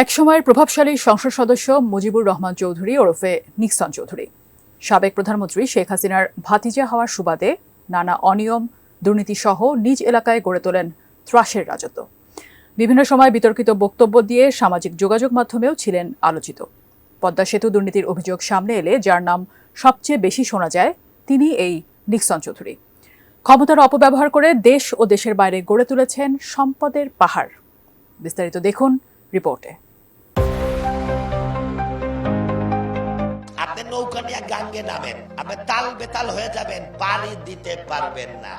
একসময়ের প্রভাবশালী সংসদ সদস্য মুজিবুর রহমান চৌধুরী ওরফে নিক্সন চৌধুরী সাবেক প্রধানমন্ত্রী শেখ হাসিনার ভাতিজা হওয়ার সুবাদে নানা অনিয়ম দুর্নীতিসহ নিজ এলাকায় গড়ে তোলেন ত্রাসের রাজত্ব। বিভিন্ন সময় বিতর্কিত বক্তব্য দিয়ে সামাজিক যোগাযোগ মাধ্যমেও ছিলেন আলোচিত। পদ্মা সেতু দুর্নীতির অভিযোগ সামনে এলে যার নাম সবচেয়ে বেশি শোনা যায় তিনি এই নিক্সন চৌধুরী। ক্ষমতার অপব্যবহার করে দেশ ও দেশের বাইরে গড়ে তুলেছেন সম্পদের পাহাড়। বিস্তারিত দেখুন রিপোর্টে। আপনি নৌকা নিয়ে গাঙ্গে নামেন, আপনি তাল বেতাল হয়ে যাবেন, পাড়ি দিতে পারবেন না।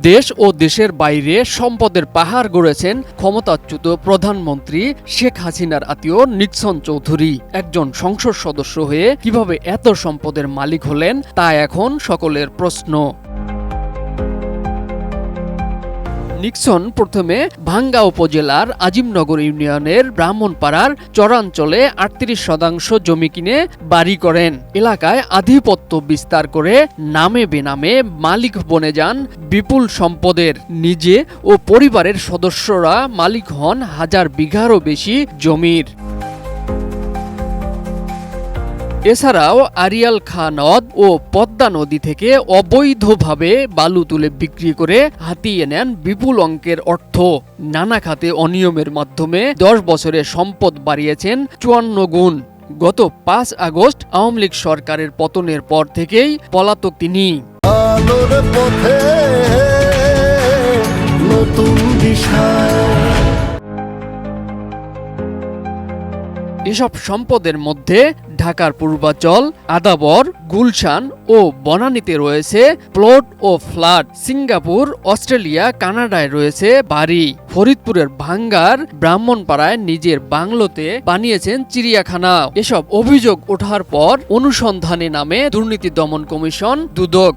দেশ ও দেশের বাইরে সম্পদের পাহাড় গড়েছেন ক্ষমতাচ্যুত প্রধানমন্ত্রী শেখ হাসিনার আত্মীয় নিক্সন চৌধুরী। একজন সংসদ সদস্য হয়ে কিভাবে এত সম্পদের মালিক হলেন তা এখন সকলের প্রশ্ন। নিক্সন প্রথমে ভাঙ্গা উপজেলার আজিমনগর ইউনিয়নের ব্রাহ্মণপাড়ার চরাঞ্চলে ৩৮% জমি কিনে বাড়ি করেন। এলাকায় আধিপত্য বিস্তার করে নামে বেনামে মালিক বনে যান বিপুল সম্পদের। নিজে ও পরিবারের সদস্যরা মালিক হন 1000 বিঘারও বেশি জমির। এছাড়াও আরিয়াল খাঁ নদ ও পদ্মা নদী থেকে অবৈধভাবে বালু তুলে বিক্রি করে হাতিয়ে নেন বিপুল অঙ্কের অর্থ। নানা খাতে অনিয়মের মাধ্যমে 10 বছরে সম্পদ বাড়িয়েছেন 54 গুণ। গত 5 আগস্ট আওয়ামী লীগ সরকারের পতনের পর থেকেই পলাতক তিনি। এসব সম্পদের মধ্যে ঢাকার পূর্বাঞ্চল, আদাবর, গুলশান ও বনানীতে রয়েছে প্লট ও ফ্ল্যাট। সিঙ্গাপুর, অস্ট্রেলিয়া, কানাডায় রয়েছে বাড়ি। ফরিদপুরের ভাঙ্গার ব্রাহ্মণপাড়ায় নিজের বাংলোতে বানিয়েছেন চিড়িয়াখানা। এসব অভিযোগ ওঠার পর অনুসন্ধানে নামে দুর্নীতি দমন কমিশন দুদক।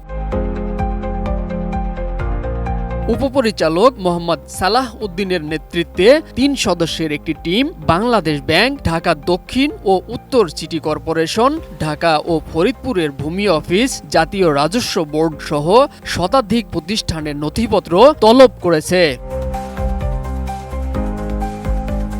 উপপরিচালক মোহাম্মদ সালাহ উদ্দিনের নেতৃত্বে 3 সদস্যের একটি টিম বাংলাদেশ ব্যাংক, ঢাকা দক্ষিণ ও উত্তর সিটি কর্পোরেশন, ঢাকা ও ফরিদপুরের ভূমি অফিস, জাতীয় রাজস্ব বোর্ড সহ শতাধিক প্রতিষ্ঠানের নথিপত্র তলব করেছে।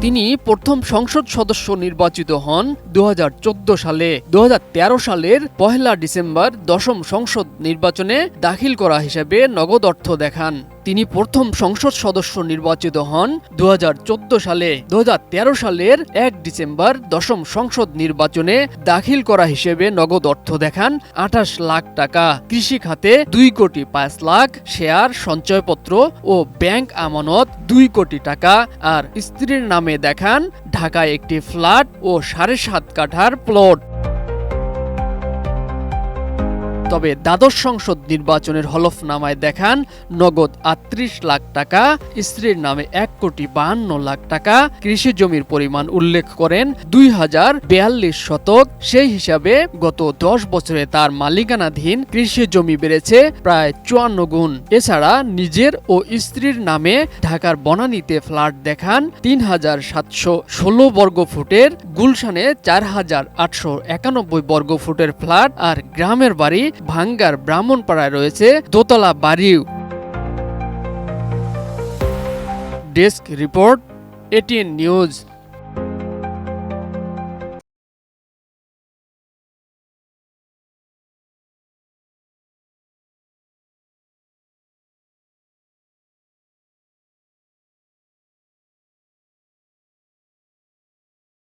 তিনি প্রথম সংসদ সদস্য নির্বাচিত হন 2014 সালে। 2013 সালের 1 ডিসেম্বর 10ম সংসদ নির্বাচনে দাখিল করা হিসেবে নগদ অর্থ দেখান। তিনি প্রথম সংসদ সদস্য নির্বাচিত হন 2014 সালে। 2013 সালের 1 ডিসেম্বর 10ম সংসদ নির্বাচনে দাখিল করা হিসেবে নগদ অর্থ দেখান 28 লাখ টাকা। কৃষি খাতে 2 কোটি 5 লাখ, শেয়ার, সঞ্চয়পত্র ও ব্যাংক আমানত 2 কোটি টাকা। আর স্ত্রীর নামে দেখান ঢাকায় একটি ফ্ল্যাট ও 7.5 কাঠার প্লট। তবে দ্বাদশ সংসদ নির্বাচনের হলফনামায় দেখান নগদ 38 লাখ টাকা, স্ত্রীর নামে 1 কোটি 52 লাখ টাকা। কৃষি জমির পরিমাণ উল্লেখ করেন 2042 শতক। সেই হিসাবে গত 10 বছরে তার মালিকানাধীন কৃষি জমি বেড়েছে প্রায় 54 গুণ। এছাড়া নিজের ও স্ত্রীর নামে ঢাকার বনানীতে ফ্ল্যাট দেখান 3716 বর্গ ফুটের, গুলশানে 4891 বর্গ ফুটের ফ্ল্যাট। আর গ্রামের বাড়ি ভাঙ্গার ব্রাহ্মণপাড়ায় রয়েছে দোতলা বাড়িও। Desk report, ATN news.